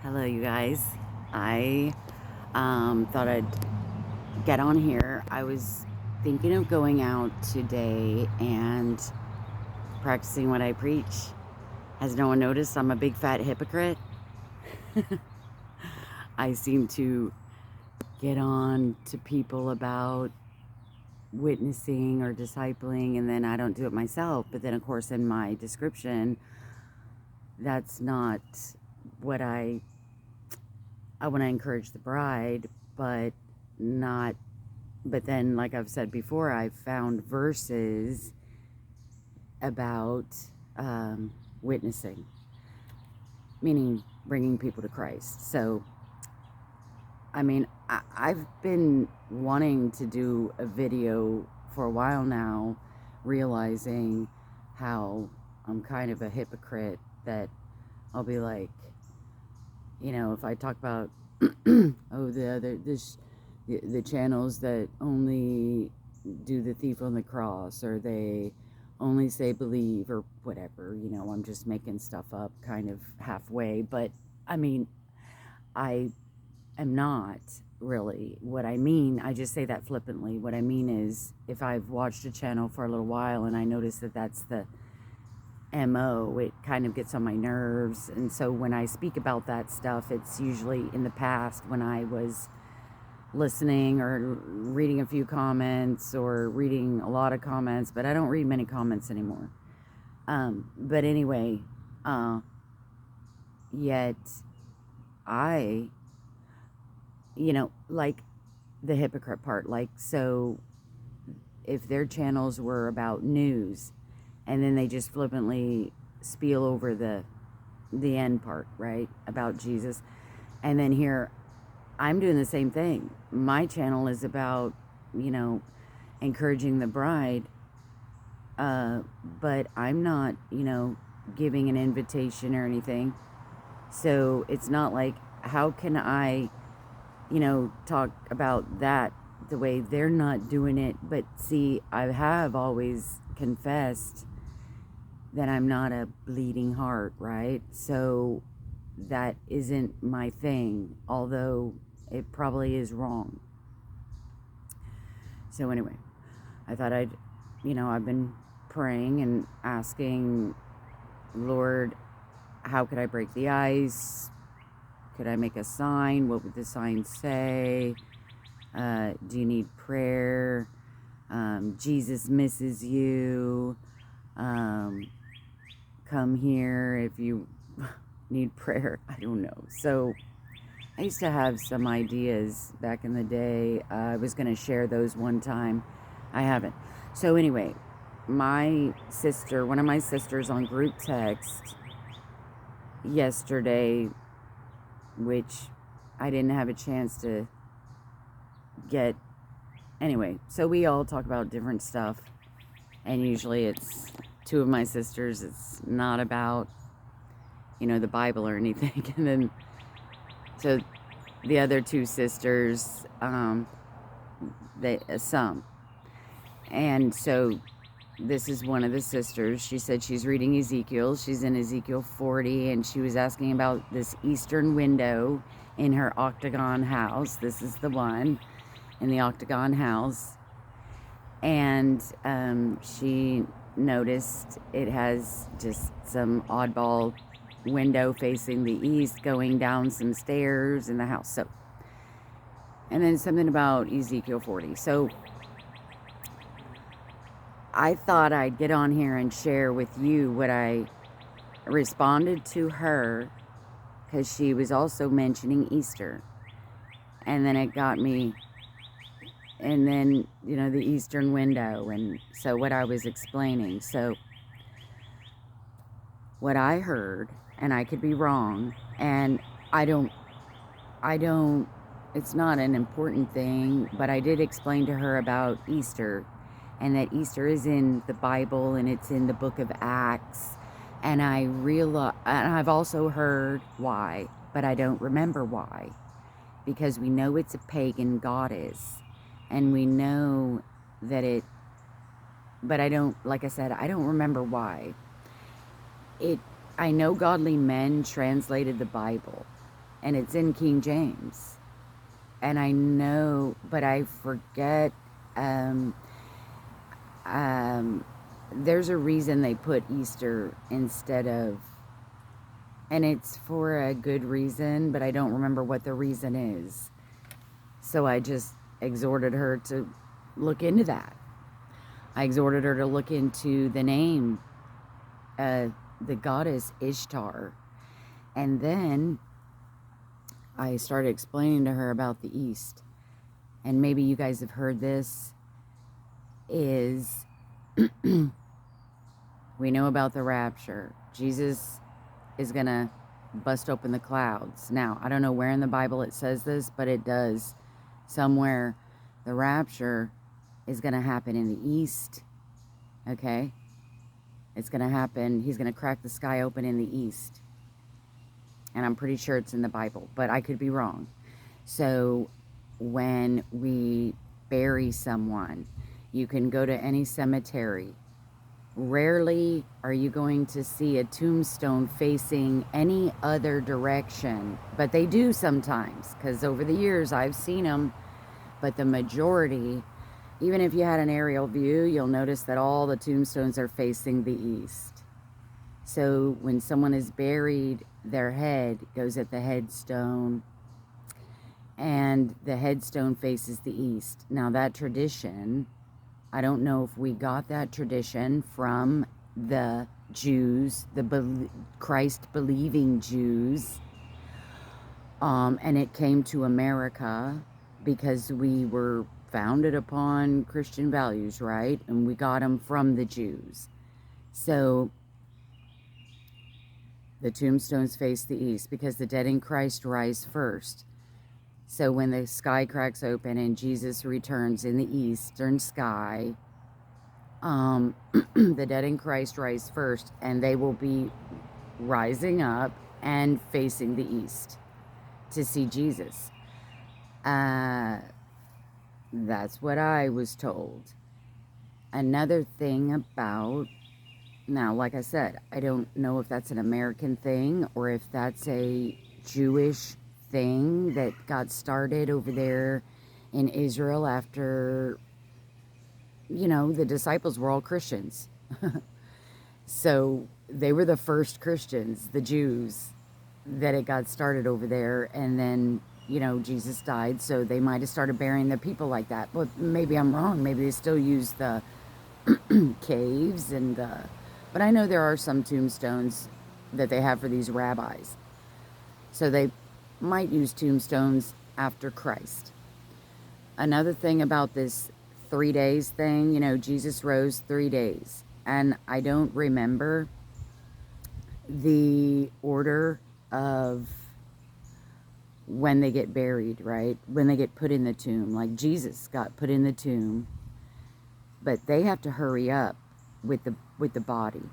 Hello, you guys. I thought I'd get on here. I was thinking of going out today and practicing what I preach. Has no one noticed I'm a big fat hypocrite? I seem to get on to people about witnessing or discipling, and then I don't do it myself. But then, of course, in my description, that's not what I want to encourage the bride, but not. But then, like I've said before, I've found verses about witnessing, meaning bringing people to Christ. So, I mean, I've been wanting to do a video for a while now, realizing how I'm kind of a hypocrite, that I'll be like, if I talk about the channels that only do the thief on the cross, or they only say believe, or whatever, I'm just making stuff up kind of halfway. But I mean, I am not really. What I mean, I just say that flippantly. What I mean is, if I've watched a channel for a little while and I notice that that's the MO, it kind of gets on my nerves. And so when I speak about that stuff, it's usually in the past when I was listening or reading a few comments or reading a lot of comments, but I don't read many comments anymore. But anyway, yet I, like the hypocrite part, like, so if their channels were about news, and then they just flippantly spiel over the end part, right, about Jesus, and then here I'm doing the same thing. My channel is about, encouraging the bride, but I'm not, giving an invitation or anything. So it's not like, how can I, talk about that the way they're not doing it? But see, I have always confessed that I'm not a bleeding heart, right? So that isn't my thing, although it probably is wrong. So anyway, I thought I've been praying and asking, Lord, how could I break the ice? Could I make a sign? What would the sign say? Do you need prayer? Jesus misses you. Come here if you need prayer. I don't know. So I used to have some ideas back in the day. I was going to share those one time. I haven't. So anyway, one of my sisters on group text yesterday, which I didn't have a chance to get. Anyway, so we all talk about different stuff, and usually it's two of my sisters. It's not about, the Bible or anything. And then, so the other two sisters, some. And so this is one of the sisters. She said she's reading Ezekiel. She's in Ezekiel 40, and she was asking about this eastern window in her octagon house. This is the one in the octagon house. And she noticed it has just some oddball window facing the east, going down some stairs in the house. So, and then something about Ezekiel 40. So I thought I'd get on here and share with you what I responded to her, because she was also mentioning Easter. And then it got me, and then, the eastern window, and so what I was explaining. So what I heard, and I could be wrong, and I don't, it's not an important thing, but I did explain to her about Easter, and that Easter is in the Bible, and it's in the book of Acts, and and I've also heard why, but I don't remember why, because we know it's a pagan goddess, and we know that but I don't, like I said, I don't remember why. I know godly men translated the Bible, and it's in King James. And I know, but I forget, um, um, there's a reason they put Easter instead of, and it's for a good reason, but I don't remember what the reason is. So I just exhorted her to look into that. I exhorted her to look into the name, the goddess Ishtar. And then I started explaining to her about the East. And maybe you guys have heard this, is we know about the rapture. Jesus is going to bust open the clouds. Now, I don't know where in the Bible it says this, but it does. Somewhere, the rapture is going to happen in the East. Okay? It's going to happen. He's going to crack the sky open in the East. And I'm pretty sure it's in the Bible, but I could be wrong. So when we bury someone, you can go to any cemetery. Rarely are you going to see a tombstone facing any other direction, but they do sometimes, because over the years I've seen them. But the majority, even if you had an aerial view, you'll notice that all the tombstones are facing the east. So when someone is buried, their head goes at the headstone, and the headstone faces the east. Now that tradition, I don't know if we got that tradition from the Jews, the Christ-believing Jews, and it came to America because we were founded upon Christian values, right? And we got them from the Jews. So the tombstones face the east because the dead in Christ rise first. So when the sky cracks open and Jesus returns in the eastern sky, the dead in Christ rise first, and they will be rising up and facing the east to see Jesus. That's what I was told. Another thing about, now, like I said, I don't know if that's an American thing or if that's a Jewish thing that got started over there in Israel after, you know, the disciples were all Christians. So they were the first Christians, the Jews, that it got started over there. And then, you know, Jesus died, so they might have started burying their people like that. But maybe I'm wrong. Maybe they still use the caves and the... But I know there are some tombstones that they have for these rabbis. So they might use tombstones after Christ. Another thing about this 3 days thing, you know, Jesus rose 3 days. And I don't remember the order of when they get buried, right? When they get put in the tomb. Like Jesus got put in the tomb, but they have to hurry up with the body.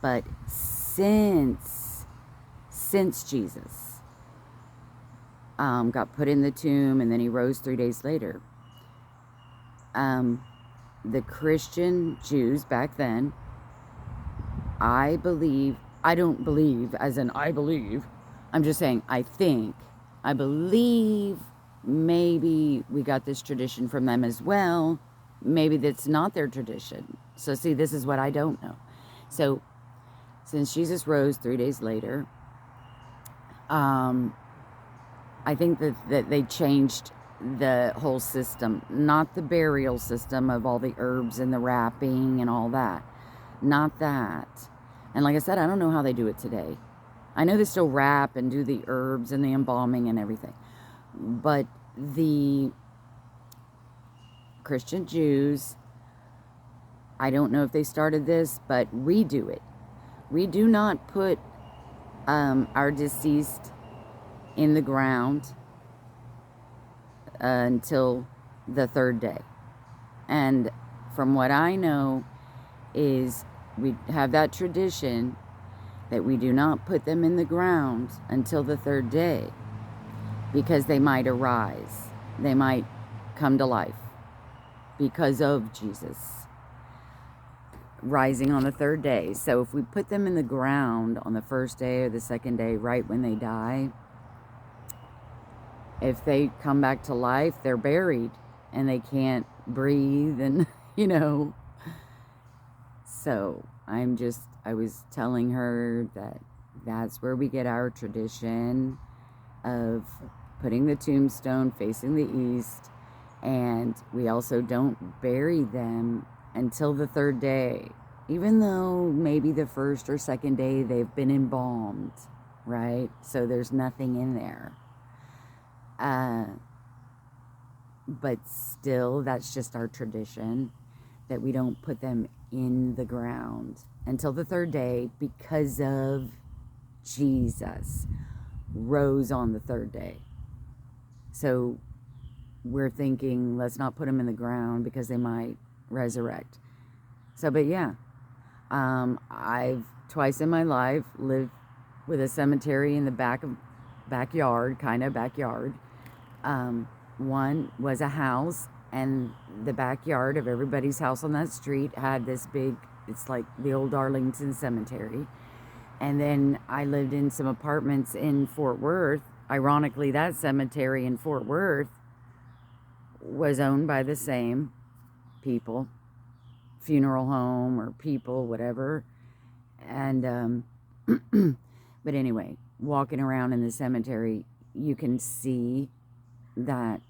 But since Jesus got put in the tomb and then he rose 3 days later, the Christian Jews back then, I don't believe, as in I believe, I'm just saying I believe maybe we got this tradition from them as well. Maybe that's not their tradition. So see, this is what I don't know. So since Jesus rose 3 days later, I think that they changed the whole system, not the burial system of all the herbs and the wrapping and all that. Not that. And like I said, I don't know how they do it today. I know they still wrap and do the herbs and the embalming and everything. But the Christian Jews, I don't know if they started this, but we do it. We do not put our deceased in the ground until the 3rd day. And from what I know is we have that tradition that we do not put them in the ground until the 3rd day, because they might arise. They might come to life because of Jesus rising on the 3rd day. So if we put them in the ground on the 1st day or the 2nd day, right when they die, if they come back to life, they're buried and they can't breathe and, you know. So I was telling her that that's where we get our tradition of putting the tombstone facing the east, and we also don't bury them until the third day, even though maybe the first or second day they've been embalmed, right? So there's nothing in there. But still, that's just our tradition, that we don't put them in the ground until the third day, because of Jesus rose on the third day. So we're thinking, let's not put them in the ground because they might resurrect. So, but yeah, I've twice in my life lived with a cemetery in the backyard. One was a house, and the backyard of everybody's house on that street had this big, it's like the old Arlington Cemetery. And then I lived in some apartments in Fort Worth. Ironically, that cemetery in Fort Worth was owned by the same people, funeral home or people, whatever. And, but anyway, walking around in the cemetery, you can see that,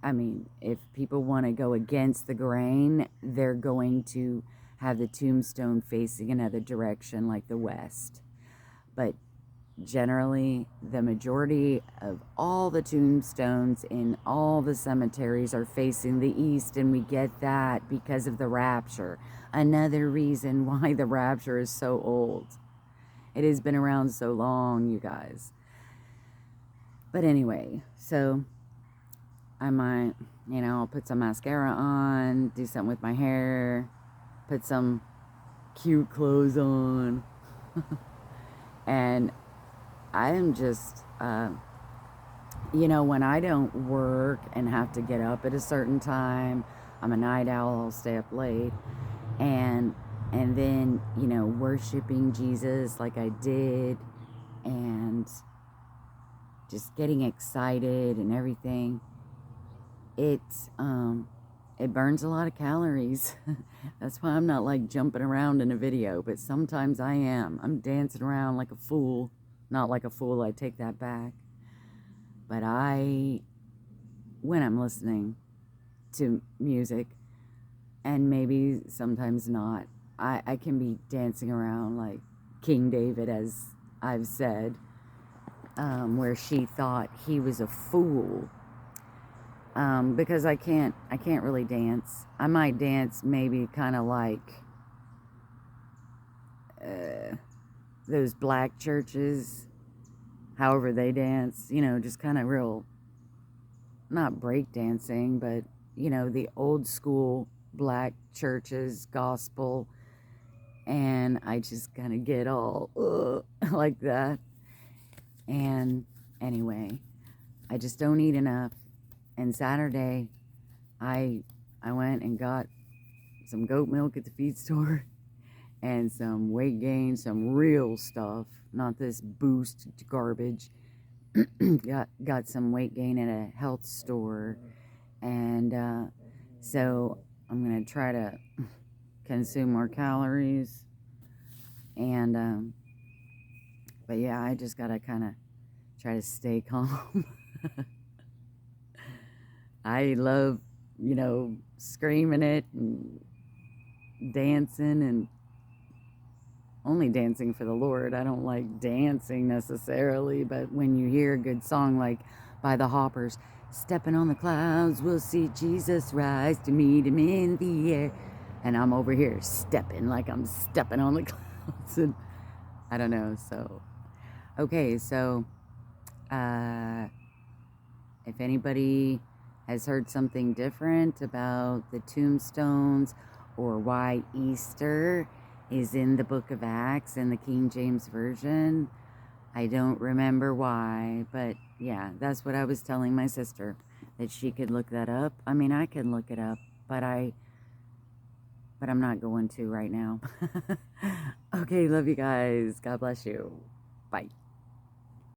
I mean, if people want to go against the grain, they're going to have the tombstone facing another direction, like the west. But generally, the majority of all the tombstones in all the cemeteries are facing the east, and we get that because of the rapture. Another reason why the rapture is so old. It has been around so long, you guys. But anyway, so I might, I'll put some mascara on, do something with my hair, put some cute clothes on. And I am just, when I don't work and have to get up at a certain time, I'm a night owl, I'll stay up late. And then, worshiping Jesus like I did, and just getting excited and everything. It burns a lot of calories. That's why I'm not like jumping around in a video, but sometimes I am. I'm dancing around like a fool. Not like a fool, I take that back. But when I'm listening to music, and maybe sometimes not, I can be dancing around like King David, as I've said, where she thought he was a fool. Because I can't really dance. I might dance maybe kind of like those black churches, however they dance, just kind of real, not break dancing, but, the old school black churches, gospel, and I just kind of get all like that. And anyway, I just don't eat enough. And Saturday, I went and got some goat milk at the feed store and some weight gain, some real stuff, not this Boost garbage. got some weight gain at a health store, and so I'm gonna try to consume more calories. And but yeah, I just gotta kind of try to stay calm. I love, screaming it and dancing, and only dancing for the Lord. I don't like dancing necessarily, but when you hear a good song like by the Hoppers, stepping on the clouds, we'll see Jesus rise to meet him in the air. And I'm over here stepping like I'm stepping on the clouds. And I don't know, so. Okay, so if anybody has heard something different about the tombstones, or why Easter is in the book of Acts in the King James Version, I don't remember why, but yeah, that's what I was telling my sister, that she could look that up. I mean, I can look it up, but I'm not going to right now. Okay, love you guys. God bless you. Bye.